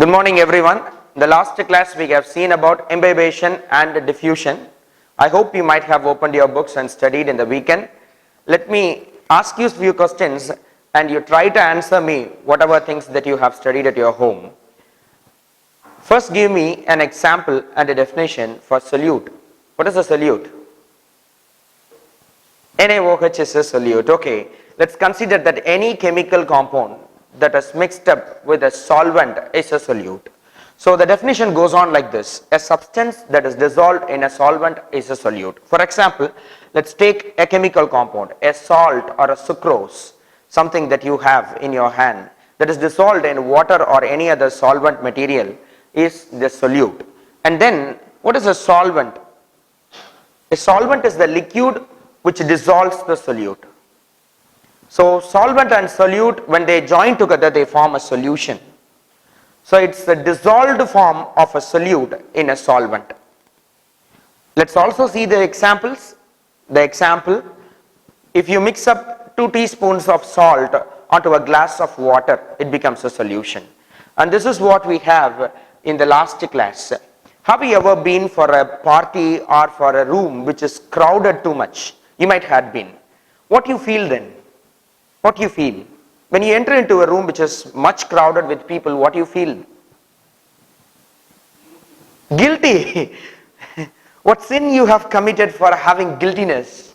Good morning everyone. In the last class we have seen about imbibition and diffusion. I hope you might have opened your books and studied in the weekend. Let me ask you a few questions and you try to answer me whatever things that you have studied at your home. First give me an example and a definition for solute. What is a solute? NaOH is a solute. Okay, let's consider that any chemical compound that is mixed up with a solvent is a solute. So the definition goes on like this: a substance that is dissolved in a solvent is a solute. For example, let's take a chemical compound, a salt or a sucrose, something that you have in your hand that is dissolved in water or any other solvent material is the solute. And then what is a solvent? A solvent is the liquid which dissolves the solute. So solvent and solute, when they join together, they form a solution. So it's the dissolved form of a solute in a solvent. Let's also see the examples. The example, if you mix up 2 teaspoons of salt onto a glass of water, it becomes a solution. And this is what we have in the last class. Have you ever been for a party or for a room which is crowded too much? You might have been. What do you feel then? What do you feel? When you enter into a room which is much crowded with people, what do you feel? Guilty. What sin you have committed for having guiltiness?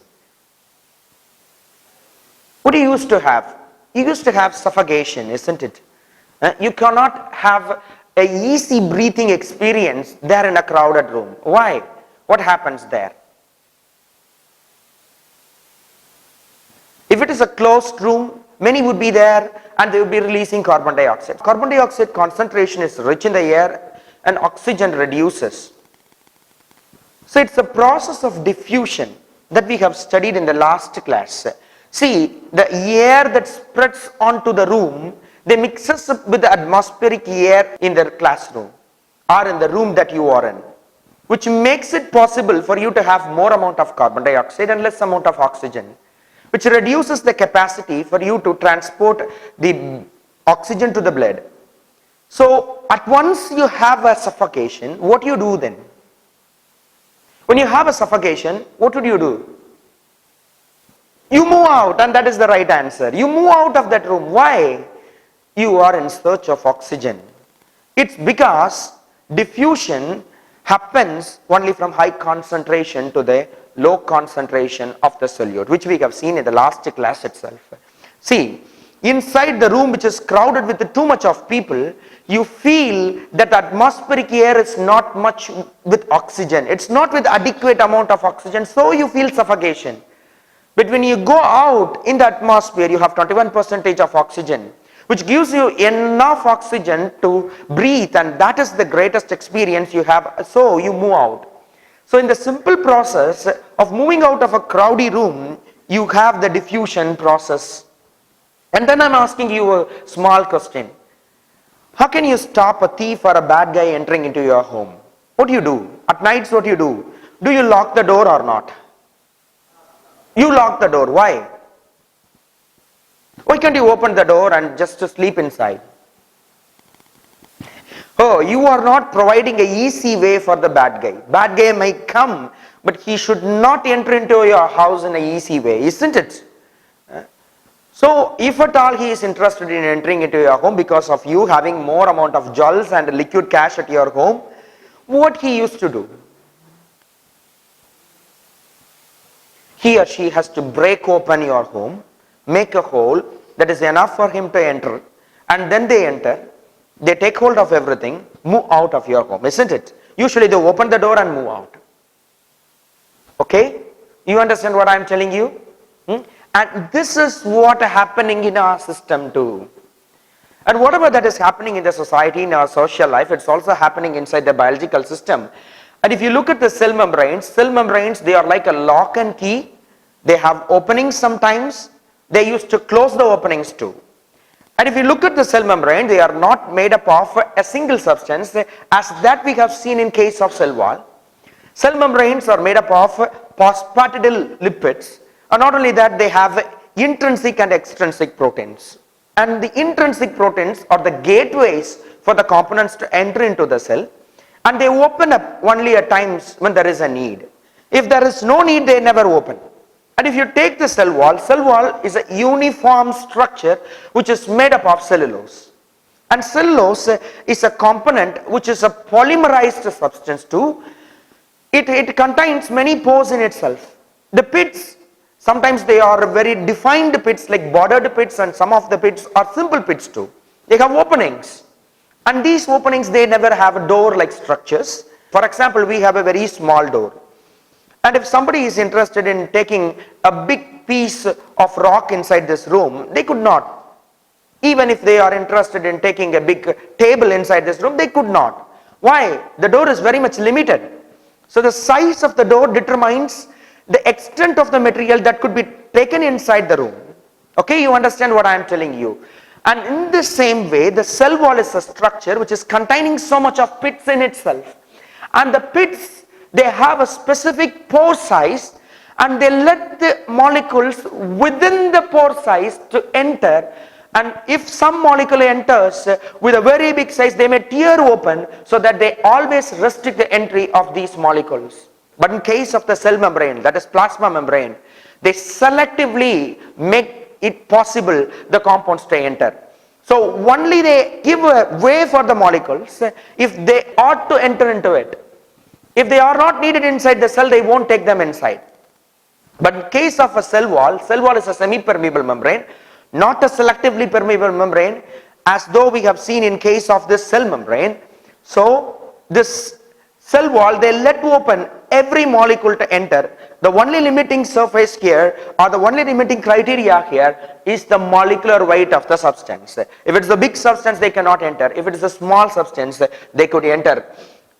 What do you used to have? You used to have suffocation, isn't it? You cannot have an easy breathing experience there in a crowded room. Why? What happens there? If it is a closed room, many would be there and they would be releasing carbon dioxide. Carbon dioxide concentration is rich in the air and oxygen reduces. So it's a process of diffusion that we have studied in the last class. See, the air that spreads onto the room, they mixes up with the atmospheric air in the classroom or in the room that you are in, which makes it possible for you to have more amount of carbon dioxide and less amount of oxygen, which reduces the capacity for you to transport the oxygen to the blood. So at once you have a suffocation, what do you do then? When you have a suffocation, what would you do? You move out, and that is the right answer. You move out of that room. Why? You are in search of oxygen. It's because diffusion happens only from high concentration to the low concentration of the solute, which we have seen in the last class itself. See, inside the room which is crowded with too much of people, you feel that atmospheric air is not much with oxygen. It's not with adequate amount of oxygen, so you feel suffocation. But when you go out in the atmosphere, you have 21% of oxygen, which gives you enough oxygen to breathe, and that is the greatest experience you have, so you move out. So in the simple process of moving out of a crowded room, you have the diffusion process. And then I'm asking you a small question. How can you stop a thief or a bad guy entering into your home? What do you do? At nights, what do you do? Do you lock the door or not? You lock the door. Why? Why can't you open the door and just to sleep inside? Oh, you are not providing an easy way for the bad guy. Bad guy may come, but he should not enter into your house in an easy way, isn't it? So, if at all he is interested in entering into your home because of you having more amount of jewels and liquid cash at your home, what he used to do? He or she has to break open your home, make a hole that is enough for him to enter, and then they enter. They take hold of everything, move out of your home, isn't it? Usually they open the door and move out. Okay? You understand what I am telling you? And this is what is happening in our system too. And whatever that is happening in the society, in our social life, it's also happening inside the biological system. And if you look at the cell membranes, they are like a lock and key. They have openings sometimes. They used to close the openings too. And if you look at the cell membrane, they are not made up of a single substance, as that we have seen in case of cell wall. Cell membranes are made up of phosphatidyl lipids, and not only that, they have intrinsic and extrinsic proteins. And the intrinsic proteins are the gateways for the components to enter into the cell, and they open up only at times when there is a need. If there is no need, they never open. And if you take the cell wall is a uniform structure which is made up of cellulose. And cellulose is a component which is a polymerized substance too. It contains many pores in itself. The pits, sometimes they are very defined pits like bordered pits, and some of the pits are simple pits too. They have openings, and these openings, they never have door like structures. For example, we have a very small door, and if somebody is interested in taking a big piece of rock inside this room, they could not. Even if they are interested in taking a big table inside this room, they could not. Why? The door is very much limited. So the size of the door determines the extent of the material that could be taken inside the room. Okay, you understand what I am telling you. And in the same way, the cell wall is a structure which is containing so much of pits in itself. And the pits, they have a specific pore size, and they let the molecules within the pore size to enter. And if some molecule enters with a very big size, they may tear open so that they always restrict the entry of these molecules. But in case of the cell membrane, that is plasma membrane, they selectively make it possible the compounds to enter. So only they give a way for the molecules if they ought to enter into it. If they are not needed inside the cell, they won't take them inside. But in case of a cell wall is a semi-permeable membrane, not a selectively permeable membrane, as though we have seen in case of this cell membrane. So this cell wall, they let open every molecule to enter. The only limiting surface here, or the only limiting criteria here, is the molecular weight of the substance. If it's a big substance, they cannot enter. If it is a small substance, they could enter.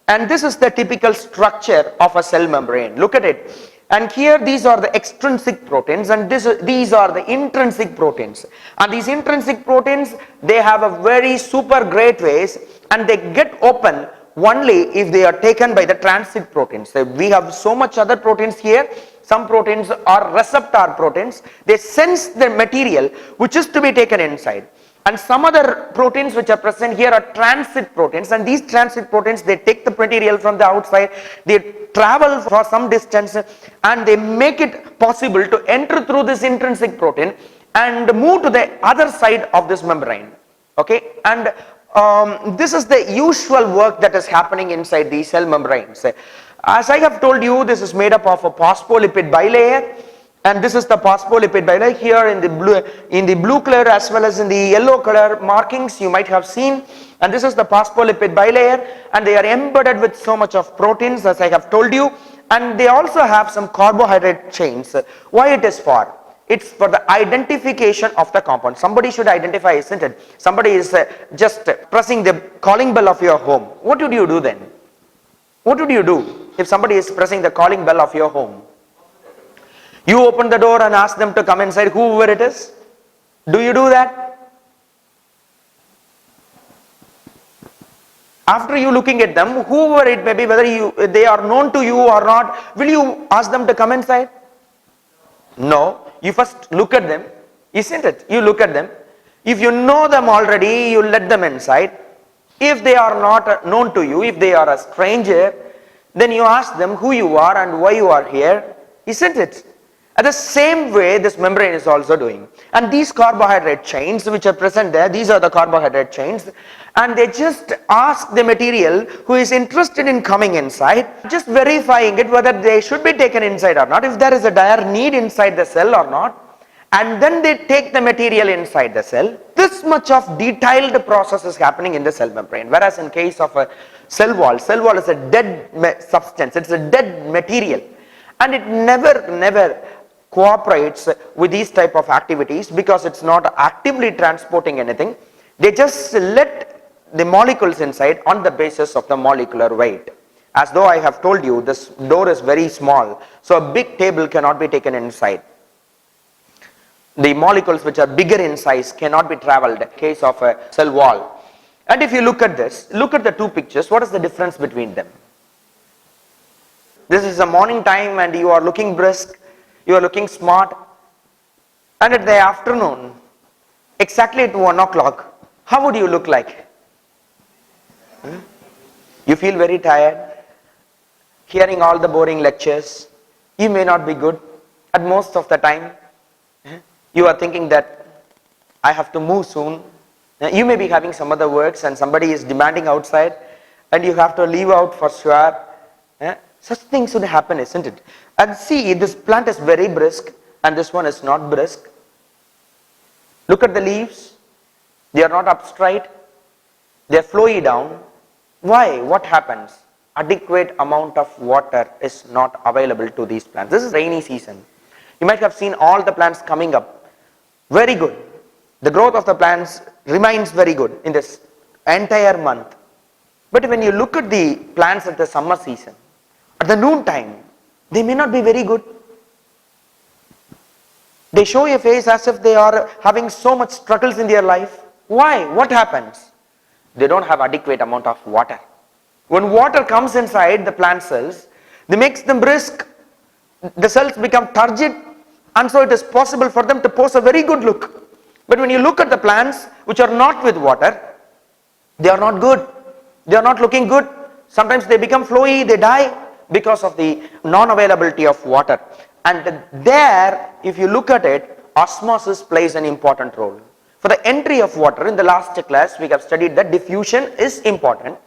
And this is the typical structure of a cell membrane. Look at it. And here these are the extrinsic proteins, and these are the intrinsic proteins. And these intrinsic proteins, they have a very super great ways, and they get open only if they are taken by the transit proteins. So we have so much other proteins here. Some proteins are receptor proteins. They sense the material which is to be taken inside. And some other proteins which are present here are transit proteins, and these transit proteins, they take the material from the outside, they travel for some distance, and they make it possible to enter through this intrinsic protein and move to the other side of this membrane. Okay, and this is the usual work that is happening inside these cell membranes. As I have told you, this is made up of a phospholipid bilayer. And this is the phospholipid bilayer. Here in the blue color as well as in the yellow color markings you might have seen, and this is the phospholipid bilayer, and they are embedded with so much of proteins, as I have told you, and they also have some carbohydrate chains. Why it is for? It's for the identification of the compound. Somebody should identify, isn't it? Somebody is just pressing the calling bell of your home. What would you do then? What would you do if somebody is pressing the calling bell of your home? You open the door and ask them to come inside, whoever it is. Do you do that? After you looking at them, whoever it may be, whether they are known to you or not, will you ask them to come inside? No. You first look at them, isn't it? You look at them. If you know them already, you let them inside. If they are not known to you, if they are a stranger, then you ask them who you are and why you are here, isn't it? And the same way this membrane is also doing. And these carbohydrate chains which are present there, these are the carbohydrate chains, and they just ask the material who is interested in coming inside, just verifying it whether they should be taken inside or not, if there is a dire need inside the cell or not, and then they take the material inside the cell. This much of detailed process is happening in the cell membrane, whereas in case of a cell wall is a dead substance, it's a dead material, and it never cooperates with these type of activities because it's not actively transporting anything. They just let the molecules inside on the basis of the molecular weight. As though I have told you, this door is very small, so a big table cannot be taken inside. The molecules which are bigger in size cannot be traveled in case of a cell wall. And if you look at this, look at the two pictures, what is the difference between them? This is a morning time and you are looking brisk, you are looking smart, and at the afternoon, exactly at 1 o'clock, how would you look like? You feel very tired, hearing all the boring lectures. You may not be good. At most of the time, you are thinking that I have to move soon. You may be having some other works and somebody is demanding outside and you have to leave out for sure. Such things would happen, isn't it? And see, this plant is very brisk and this one is not brisk. Look at the leaves. They are not upstraight. They are flowy down. Why? What happens? Adequate amount of water is not available to these plants. This is rainy season. You might have seen all the plants coming up. Very good. The growth of the plants remains very good in this entire month. But when you look at the plants at the summer season, at the noon time, they may not be very good. They show a face as if they are having so much struggles in their life. Why? What happens? They don't have adequate amount of water. When water comes inside the plant cells, they makes them brisk. The cells become turgid, and so it is possible for them to pose a very good look. But when you look at the plants which are not with water, they are not good. They are not looking good. Sometimes they become flowy, they die because of the non-availability of water. And there, if you look at it, osmosis plays an important role. For the entry of water, in the last class we have studied that diffusion is important.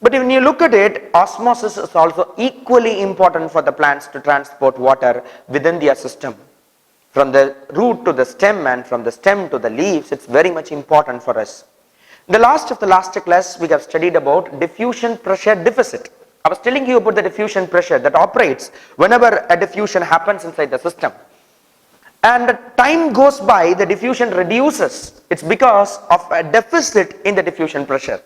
But when you look at it, osmosis is also equally important for the plants to transport water within their system. From the root to the stem and from the stem to the leaves, it's very much important for us. In the last class, we have studied about diffusion pressure deficit. I was telling you about the diffusion pressure that operates whenever a diffusion happens inside the system. And time goes by, the diffusion reduces. It's because of a deficit in the diffusion pressure.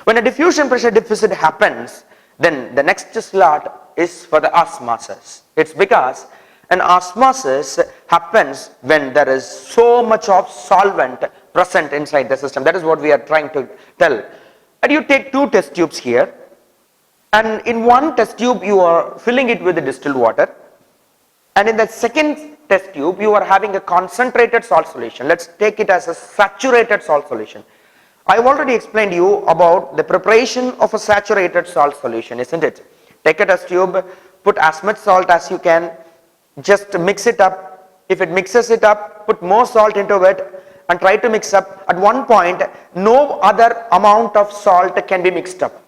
When a diffusion pressure deficit happens, then the next slot is for the osmosis. It's because an osmosis happens when there is so much of solvent present inside the system. That is what we are trying to tell. And you take two test tubes here, and in one test tube you are filling it with the distilled water, and in the second test tube you are having a concentrated salt solution. Let's take it as a saturated salt solution. I have already explained you about the preparation of a saturated salt solution, isn't it? Take a test tube, put as much salt as you can, just mix it up. If it mixes it up, put more salt into it and try to mix up. At one point, no other amount of salt can be mixed up.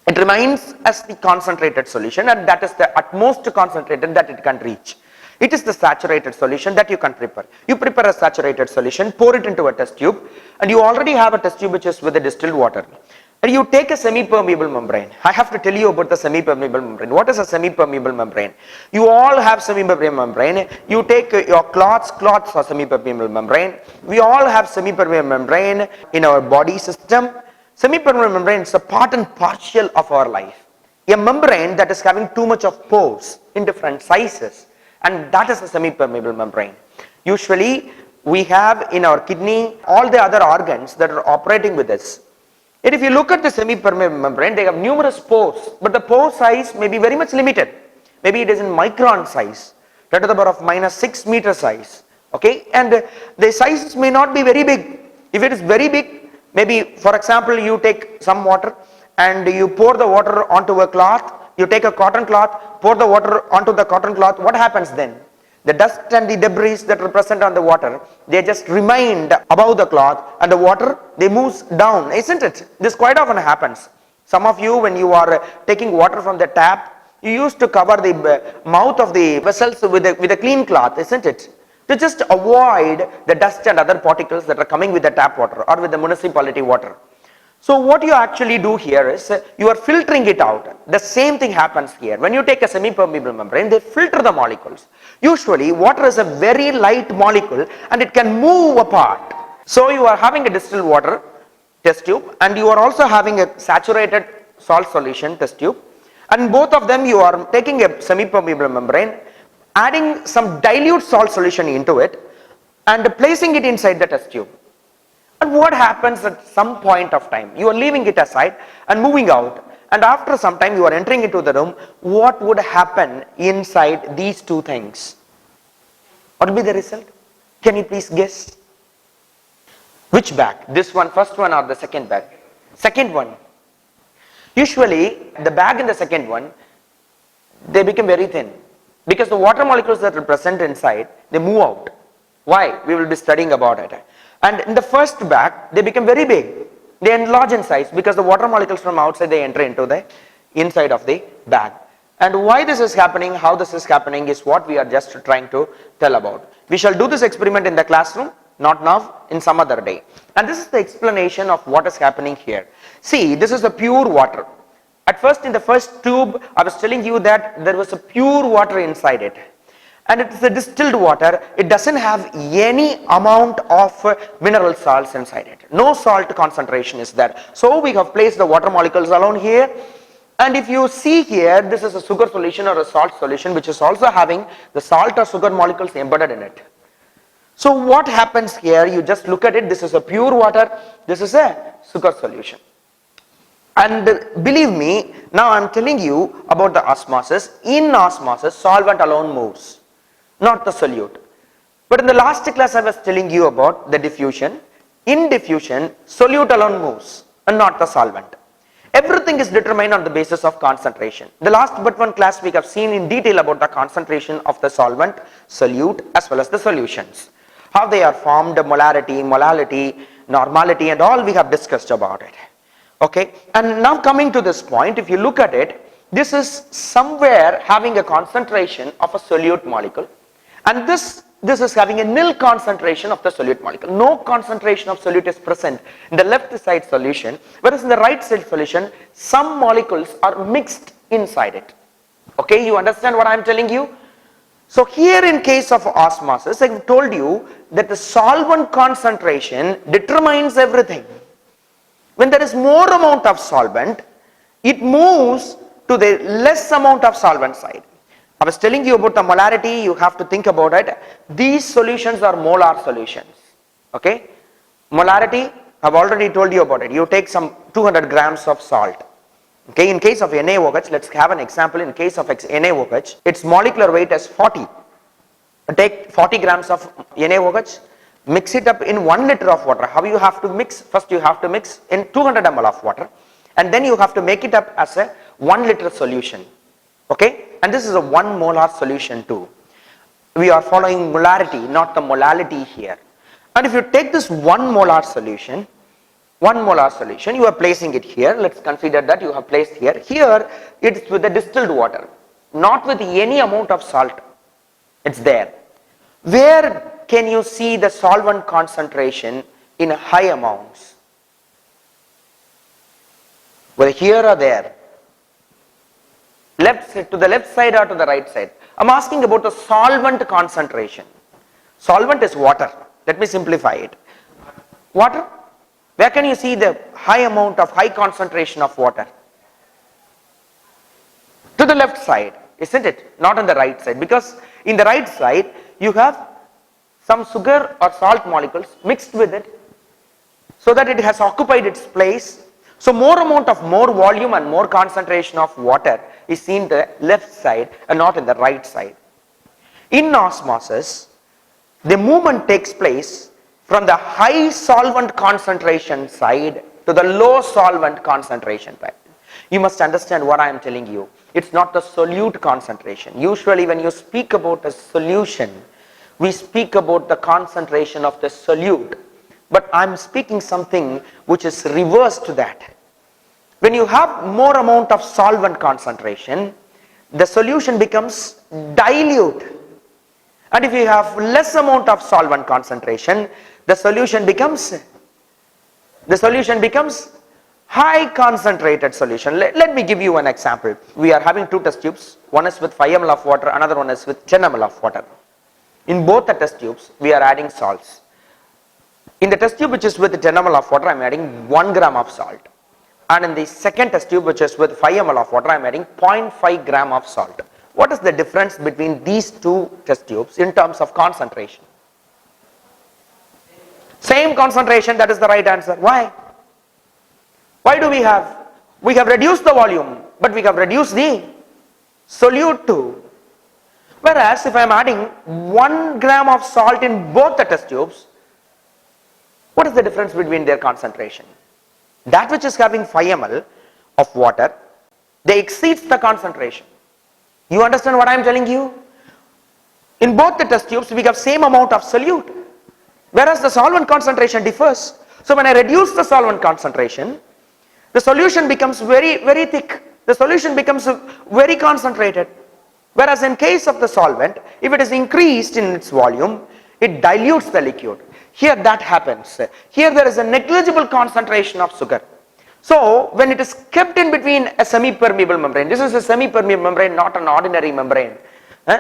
It remains as the concentrated solution, and that is the utmost concentrated that it can reach. It is the saturated solution that you can prepare. You prepare a saturated solution, pour it into a test tube, and you already have a test tube which is with the distilled water. And you take a semi-permeable membrane. I have to tell you about the semi-permeable membrane. What is a semi-permeable membrane? You all have semi-permeable membrane. You take your cloths are semi-permeable membrane. We all have semi-permeable membrane in our body system. Semi-permeable membrane is a part and partial of our life. A membrane that is having too much of pores in different sizes, and that is a semi-permeable membrane. Usually we have in our kidney all the other organs that are operating with us. And if you look at the semi-permeable membrane, they have numerous pores, but the pore size may be very much limited. Maybe it is in micron size, 10 to the power of -6 meter size. Okay, and the sizes may not be very big. If it is very big, maybe for example you take some water and you pour the water onto a cloth. You take a cotton cloth, pour the water onto the cotton cloth. What happens then? The dust and the debris that are present on the water, they just remain above the cloth, and the water, they moves down, isn't it? This quite often happens. Some of you, when you are taking water from the tap, you used to cover the mouth of the vessels with a clean cloth, isn't it? To just avoid the dust and other particles that are coming with the tap water or with the municipality water. So what you actually do here is you are filtering it out. The same thing happens here. When you take a semi-permeable membrane, they filter the molecules. Usually water is a very light molecule and it can move apart. So you are having a distilled water test tube and you are also having a saturated salt solution test tube, and both of them you are taking a semi-permeable membrane, adding some dilute salt solution into it and placing it inside the test tube. And what happens at some point of time? You are leaving it aside and moving out, and after some time you are entering into the room. What would happen inside these two things? What will be the result? Can you please guess? Which bag? This one, first one, or the second bag? Second one. Usually the bag in the second one, they become very thin because the water molecules that are present inside, they move out. Why? We will be studying about it. And in the first bag, they become very big. They enlarge in size because the water molecules from outside, they enter into the inside of the bag. And why this is happening, how this is happening is what we are just trying to tell about. We shall do this experiment in the classroom, not now, in some other day. And this is the explanation of what is happening here. See, this is the pure water. At first, in the first tube, I was telling you that there was a pure water inside it. And it is a distilled water. It doesn't have any amount of mineral salts inside it. No salt concentration is there. So we have placed the water molecules alone here. And if you see here, this is a sugar solution or a salt solution which is also having the salt or sugar molecules embedded in it. So what happens here, you just look at it, this is a pure water, this is a sugar solution. And believe me, now I am telling you about the osmosis. In osmosis, solvent alone moves, not the solute. But in the last class I was telling you about the diffusion. In diffusion, solute alone moves and not the solvent. Everything is determined on the basis of concentration. The last but one class we have seen in detail about the concentration of the solvent, solute as well as the solutions. How they are formed, molarity, molality, normality and all we have discussed about it. Okay, and now coming to this point, if you look at it, this is somewhere having a concentration of a solute molecule and this is having a nil concentration of the solute molecule. No concentration of solute is present in the left side solution, whereas in the right side solution, some molecules are mixed inside it. Okay, you understand what I am telling you? So here in case of osmosis, I have told you that the solvent concentration determines everything. When there is more amount of solvent, it moves to the less amount of solvent side. I was telling you about the molarity, you have to think about it. These solutions are molar solutions. Okay? Molarity, I have already told you about it. You take some 200 grams of salt. Okay, in case of NaOH, let's have an example. In case of NaOH, its molecular weight is 40. Take 40 grams of NaOH, mix it up in 1 liter of water. How you have to mix? First you have to mix in 200 ml of water and then you have to make it up as a 1 liter solution. Okay, and this is a 1 molar solution too. We are following molarity, not the molality here. And if you take this 1 molar solution, you are placing it here. Let's consider that you have placed here. Here it's with the distilled water, not with any amount of salt. It's there. Where can you see the solvent concentration in high amounts? Whether here or there? To the left side or to the right side? I'm asking about the solvent concentration. Solvent is water. Let me simplify it. Water? Where can you see the high concentration of water? To the left side, isn't it? Not on the right side, because in the right side you have some sugar or salt molecules mixed with it so that it has occupied its place. So more volume and more concentration of water is seen the left side and not in the right side. In osmosis, the movement takes place from the high solvent concentration side to the low solvent concentration side. You must understand what I am telling you. It's not the solute concentration. Usually when you speak about a solution, we speak about the concentration of the solute. But I am speaking something which is reverse to that. When you have more amount of solvent concentration, the solution becomes dilute. And if you have less amount of solvent concentration, the solution becomes high concentrated solution. Let me give you an example. We are having 2 test tubes. One is with 5 ml of water, another one is with 10 ml of water. In both the test tubes, we are adding salts. In the test tube which is with 10 ml of water, I am adding 1 gram of salt. And in the second test tube which is with 5 ml of water, I am adding 0.5 gram of salt. What is the difference between these 2 test tubes in terms of concentration? Same concentration, that is the right answer. Why? Why do we have? We have reduced the volume, but we have reduced the solute too. Whereas if I am adding 1 gram of salt in both the test tubes, what is the difference between their concentration? That which is having 5 ml of water, they exceeds the concentration. You understand what I am telling you? In both the test tubes we have same amount of solute, whereas the solvent concentration differs. So when I reduce the solvent concentration, the solution becomes very thick. The solution becomes very concentrated. Whereas in case of the solvent, if it is increased in its volume, it dilutes the liquid. Here that happens. Here there is a negligible concentration of sugar. So when it is kept in between a semi-permeable membrane, this is a semi-permeable membrane, not an ordinary membrane.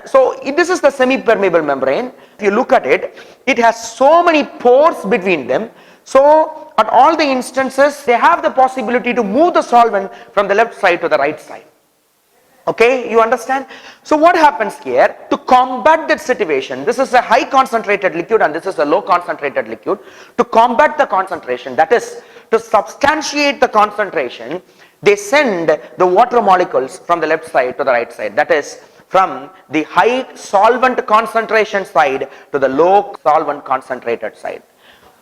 So this is the semi-permeable membrane. If you look at it, it has so many pores between them. So at all the instances, they have the possibility to move the solvent from the left side to the right side. Okay, you understand? So what happens here to combat that situation? This is a high concentrated liquid and this is a low concentrated liquid. To combat the concentration, that is to substantiate the concentration, they send the water molecules from the left side to the right side. That is from the high solvent concentration side to the low solvent concentrated side.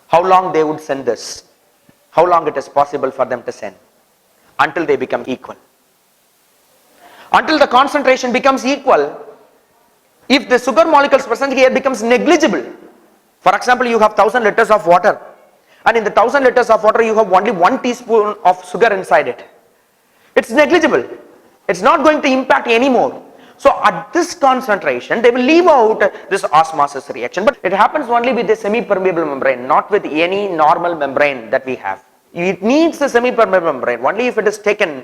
How long they would send this? How long it is possible for them to send? Until they become equal. Until the concentration becomes equal. If the sugar molecules present here becomes negligible, for example you have 1000 liters of water and in the 1000 liters of water you have only 1 teaspoon of sugar inside it. It's negligible. It's not going to impact anymore. So at this concentration they will leave out this osmosis reaction, but it happens only with the semi-permeable membrane, not with any normal membrane that we have. It needs the semi-permeable membrane. Only if it is taken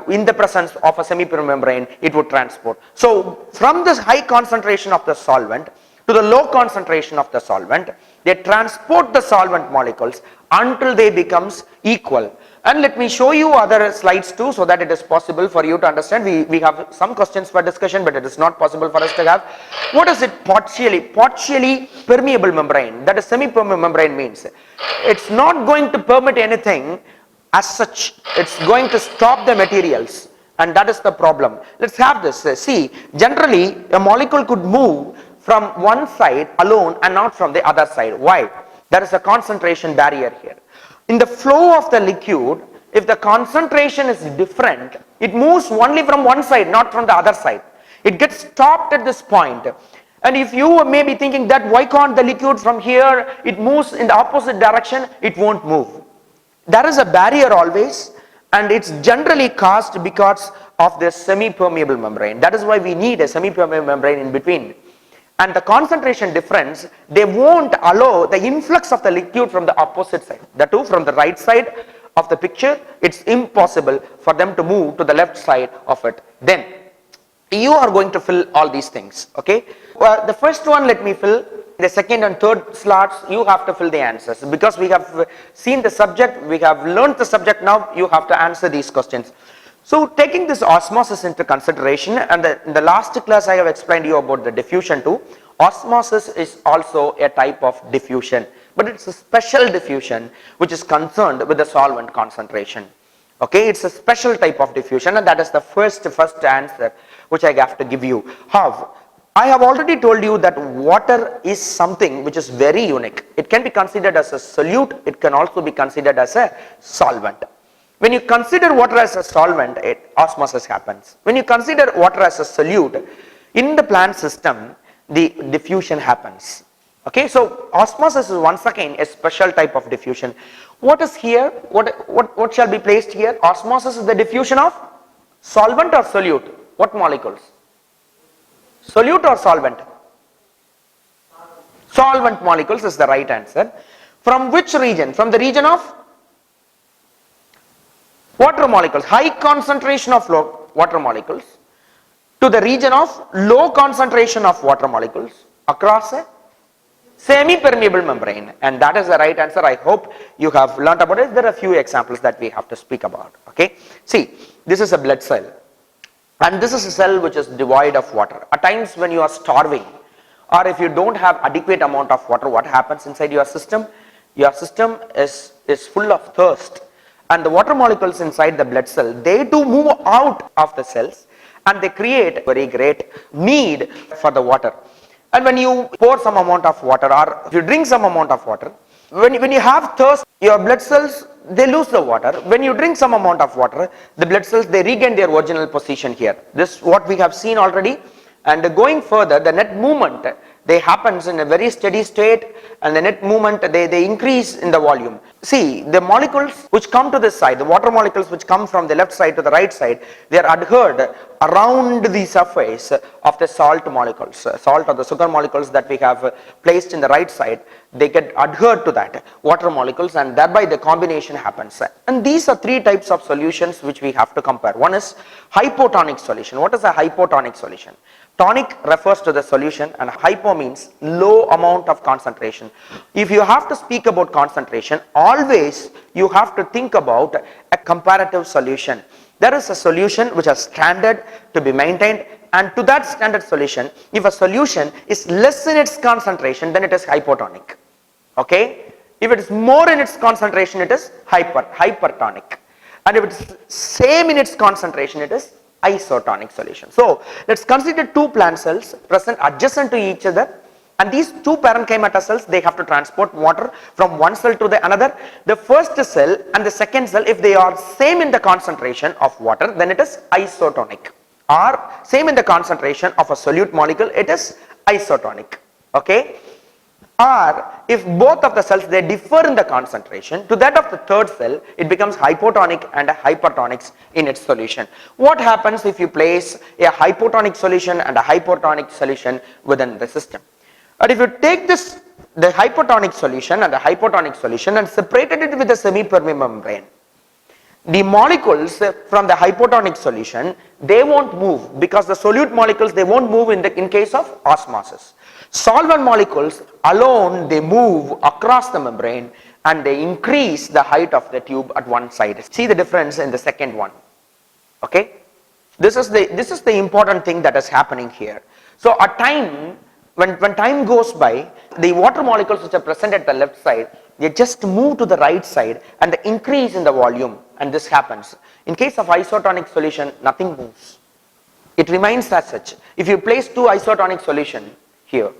in the presence of a semi-permeable membrane, it would transport. So from this high concentration of the solvent to the low concentration of the solvent, they transport the solvent molecules until they becomes equal. And let me show you other slides too, so that it is possible for you to understand. We have some questions for discussion, but it is not possible for us to have. What is it partially permeable membrane? That is semi-permeable membrane means it's not going to permit anything as such. It's going to stop the materials, and that is the problem. Let's have this. See, generally a molecule could move from one side alone and not from the other side. Why? There is a concentration barrier here. In the flow of the liquid, if the concentration is different, it moves only from one side, not from the other side. It gets stopped at this point. And if you may be thinking that why can't the liquid from here, it moves in the opposite direction, it won't move. There is a barrier always, and it's generally caused because of this semi-permeable membrane. That is why we need a semi-permeable membrane in between. And the concentration difference, they won't allow the influx of the liquid from the opposite side. The two from the right side of the picture, it's impossible for them to move to the left side of it. Then you are going to fill all these things. Okay, well, the first one let me fill. The second and third slots you have to fill the answers, because we have seen the subject, we have learned the subject. Now you have to answer these questions. So taking this osmosis into consideration, and in the last class I have explained you about the diffusion too. Osmosis is also a type of diffusion, but it's a special diffusion which is concerned with the solvent concentration. Okay, it's a special type of diffusion, and that is the first answer which I have to give you. How? I have already told you that water is something which is very unique. It can be considered as a solute, it can also be considered as a solvent. When you consider water as a solvent, osmosis happens. When you consider water as a solute, in the plant system, the diffusion happens. Okay, so osmosis is once again a special type of diffusion. What is here? What shall be placed here? Osmosis is the diffusion of solvent or solute? What molecules? Solute or solvent? Solvent molecules is the right answer. From which region? From the region of water molecules, high concentration of water molecules, to the region of low concentration of water molecules across a semi-permeable membrane, and that is the right answer. I hope you have learnt about it. There are a few examples that we have to speak about. Okay, see, this is a blood cell, and this is a cell which is devoid of water. At times when you are starving, or if you don't have adequate amount of water, what happens inside your system? Your system is full of thirst. And the water molecules inside the blood cell, they do move out of the cells, and they create very great need for the water. And when you pour some amount of water, or if you drink some amount of water, when you have thirst, your blood cells they lose the water. When you drink some amount of water, the blood cells, they regain their original position here. This what we have seen already. And going further, the net movement, they happens in a very steady state, and the net movement, they increase in the volume. See, the molecules which come to this side, the water molecules which come from the left side to the right side, they are adhered around the surface of the salt molecules, salt or the sugar molecules that we have placed in the right side. They get adhered to that water molecules, and thereby the combination happens. And these are three types of solutions which we have to compare. One is hypotonic solution. What is a hypotonic solution? Tonic refers to the solution, and hypo means low amount of concentration. If you have to speak about concentration, always you have to think about a comparative solution. There is a solution which is standard to be maintained, and to that standard solution, if a solution is less in its concentration, then it is hypotonic. Okay? If it is more in its concentration, it is hypertonic. And if it is same in its concentration, it is isotonic solution. So let's consider two plant cells present adjacent to each other, and these two parenchyma cells, they have to transport water from one cell to the another. The first cell and the second cell, if they are same in the concentration of water, then it is isotonic, or same in the concentration of a solute molecule, it is isotonic. Okay? Or if both of the cells, they differ in the concentration to that of the third cell, it becomes hypotonic and a hypertonics in its solution. What happens if you place a hypotonic solution and a hypertonic solution within the system? But if you take this, the hypotonic solution and the hypotonic solution, and separated it with a semipermeable membrane, the molecules from the hypotonic solution, they won't move, because the solute molecules, they won't move in case of osmosis. Solvent molecules alone, they move across the membrane, and they increase the height of the tube at one side. See the difference in the second one. Okay? This is the important thing that is happening here. So at time, when time goes by, the water molecules which are present at the left side, they just move to the right side, and the increase in the volume, and this happens. In case of isotonic solution, nothing moves. It remains as such. If you place two isotonic solution here,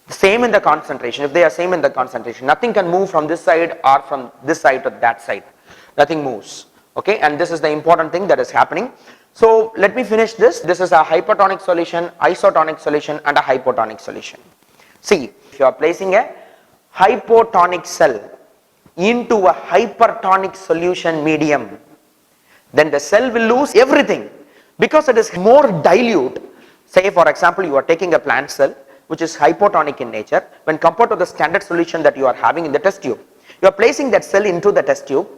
same in the concentration, if they are same in the concentration, nothing can move from this side or from this side to that side. Nothing moves. Okay, and this is the important thing that is happening. So let me finish this. This is a hypertonic solution, isotonic solution, and a hypotonic solution. See, if you are placing a hypotonic cell into a hypertonic solution medium, then the cell will lose everything, because it is more dilute. Say for example, you are taking a plant cell which is hypotonic in nature, when compared to the standard solution that you are having in the test tube. You are placing that cell into the test tube.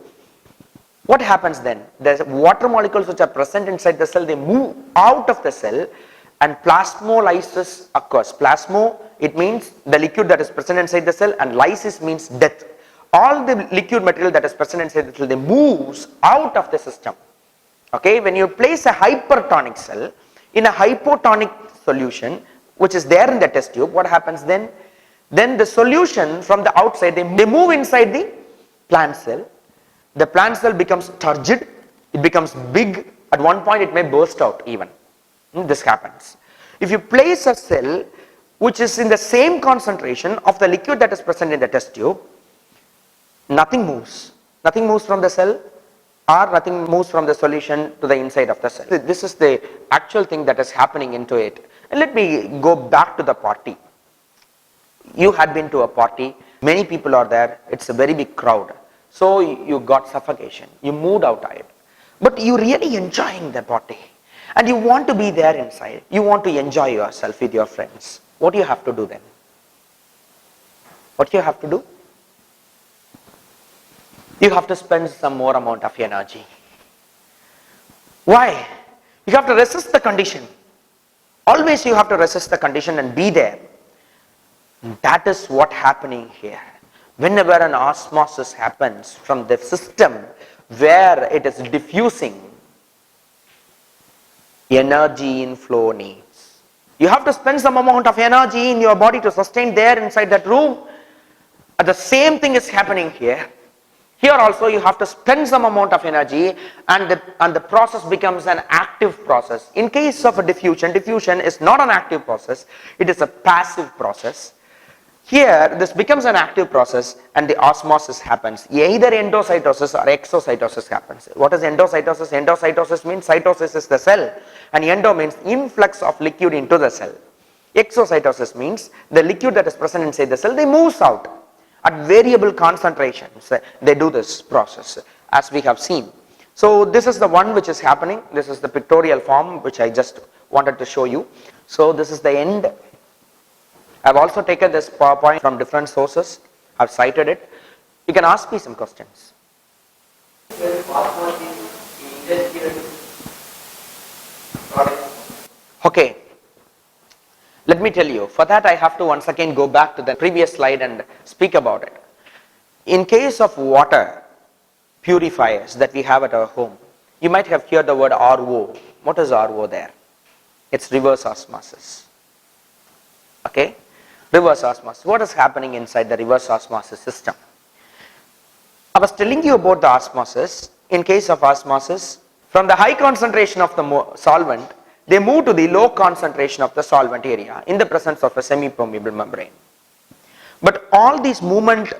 What happens then? The water molecules which are present inside the cell, they move out of the cell, and plasmolysis occurs. Plasmo, it means the liquid that is present inside the cell, and lysis means death. All the liquid material that is present inside the cell, they moves out of the system. Okay, when you place a hypertonic cell in a hypotonic solution which is there in the test tube, what happens then? Then the solution from the outside, they move inside the plant cell. The plant cell becomes turgid, it becomes big, at one point it may burst out even. This happens. If you place a cell which is in the same concentration of the liquid that is present in the test tube, nothing moves. Nothing moves from the cell, or nothing moves from the solution to the inside of the cell. This is the actual thing that is happening into it. And let me go back to the party. You had been to a party, many people are there, it's a very big crowd. So you got suffocation, you moved outside. But you really enjoying the party, and you want to be there inside. You want to enjoy yourself with your friends. What do you have to do then? What do you have to do? You have to spend some more amount of energy. Why? You have to resist the condition. Always you have to resist the condition and be there. That is what happening here. Whenever an osmosis happens from the system where it is diffusing, energy inflow needs. You have to spend some amount of energy in your body to sustain there inside that room. And the same thing is happening here. Here also you have to spend some amount of energy, and the process becomes an active process. In case of a diffusion is not an active process, it is a passive process. Here this becomes an active process and the osmosis happens. Either endocytosis or exocytosis happens. What is endocytosis? Endocytosis means cytosis is the cell and endo means influx of liquid into the cell. Exocytosis means the liquid that is present inside the cell, they moves out at variable concentrations. They do this process as we have seen. So this is the one which is happening. This is the pictorial form which I just wanted to show you. So this is the end. I have also taken this PowerPoint from different sources. I have cited it. You can ask me some questions. Okay. Let me tell you. For that I have to once again go back to the previous slide and speak about it. In case of water purifiers that we have at our home, you might have heard the word RO. What is RO there? It's reverse osmosis. Okay? Reverse osmosis. What is happening inside the reverse osmosis system? I was telling you about the osmosis. In case of osmosis, from the high concentration of the solvent, they move to the low concentration of the solvent area in the presence of a semipermeable membrane. But all these movement,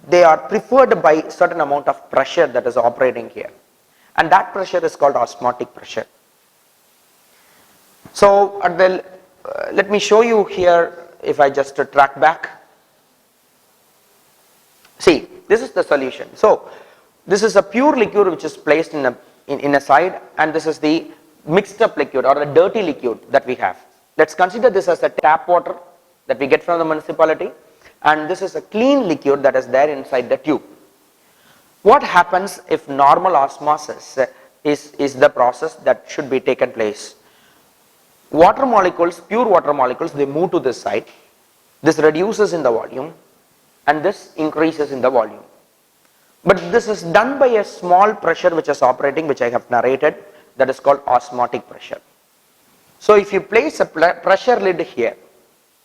they are preferred by certain amount of pressure that is operating here. And that pressure is called osmotic pressure. So let me show you here. If I just track back, see, this is the solution. So this is a pure liquid which is placed in a side, and this is the mixed up liquid or the dirty liquid that we have. Let's consider this as a tap water that we get from the municipality, and this is a clean liquid that is there inside the tube. What happens if normal osmosis is the process that should be taken place? Water molecules, pure water molecules, they move to this side. This reduces in the volume and this increases in the volume. But this is done by a small pressure which is operating, which I have narrated, that is called osmotic pressure. So if you place a pressure lid here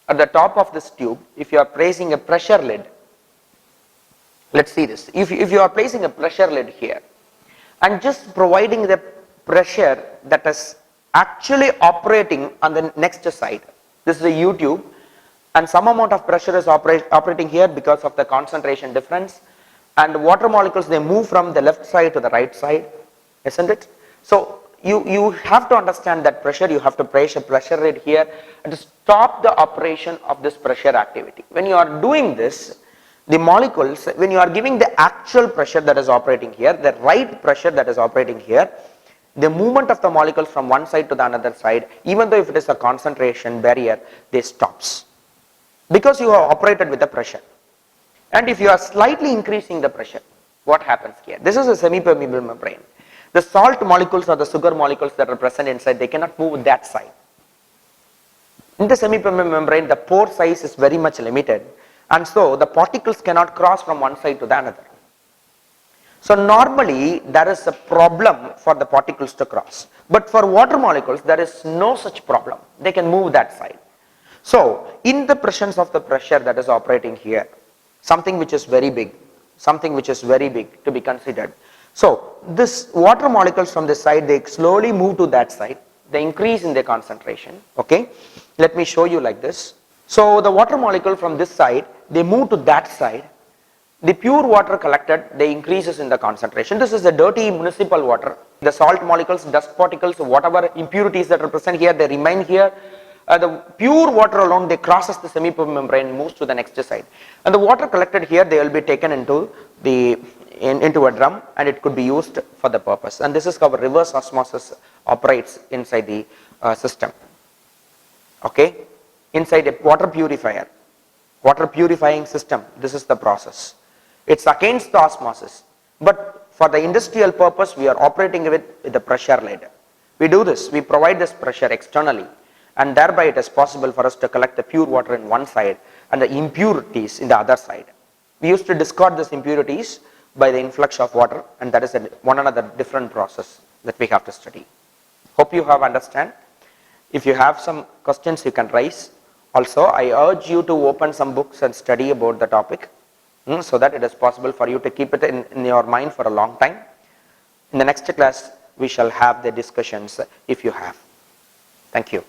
at the top of this tube, if you are placing a pressure lid, let's see this. If you are placing a pressure lid here and just providing the pressure that is actually operating on the next side, this is a U tube, and some amount of pressure is operating here because of the concentration difference, and water molecules, they move from the left side to the right side, isn't it? So you have to understand that pressure. You have to place a pressure lid here and to stop the operation of this pressure activity. When you are doing this, the molecules, when you are giving the actual pressure that is operating here, the right pressure that is operating here, the movement of the molecules from one side to the another side, even though if it is a concentration barrier, they stops. Because you have operated with the pressure. And if you are slightly increasing the pressure, what happens here? This is a semipermeable membrane. The salt molecules or the sugar molecules that are present inside, they cannot move that side. In the semipermeable membrane, the pore size is very much limited, and so the particles cannot cross from one side to the another. So normally there is a problem for the particles to cross, but for water molecules there is no such problem. They can move that side. So in the presence of the pressure that is operating here, something which is very big to be considered. So this water molecules from this side, they slowly move to that side, they increase in their concentration. Okay, let me show you like this. So the water molecule from this side, they move to that side. The pure water collected, they increases in the concentration. This is the dirty municipal water. The salt molecules, dust particles, whatever impurities that are present here, they remain here. The pure water alone, they crosses the semipermeable membrane, moves to the next side. And the water collected here, they will be taken into a drum, and it could be used for the purpose. And this is how reverse osmosis operates inside the system. Okay, inside a water purifier, water purifying system, this is the process. It's against the osmosis, but for the industrial purpose, we are operating with the pressure lid. We do this, we provide this pressure externally, and thereby it is possible for us to collect the pure water in one side and the impurities in the other side. We used to discard these impurities by the influx of water, and that is one another different process that we have to study. Hope you have understand. If you have some questions, you can raise. Also, I urge you to open some books and study about the topic, so that it is possible for you to keep it in your mind for a long time. In the next class, we shall have the discussions if you have. Thank you.